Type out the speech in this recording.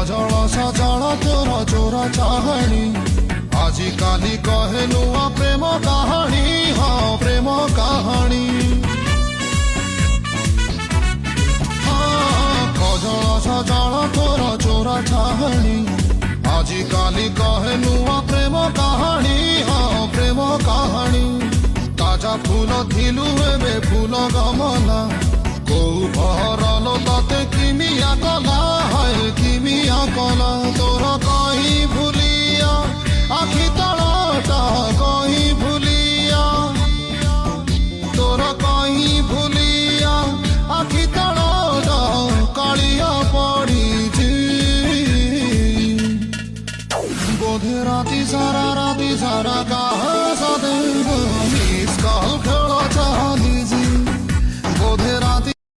सजल सजल तोर चोरा चाहणी आजी काली कहे नुआ प्रेम कहानी हाँ प्रेम कहानी सजल सजल तोर चोरा चाहणी आजी काली कहे नुआ प्रेम कहानी हाँ प्रेम कहानी ताजा फूल थिलु एबे फूल गमला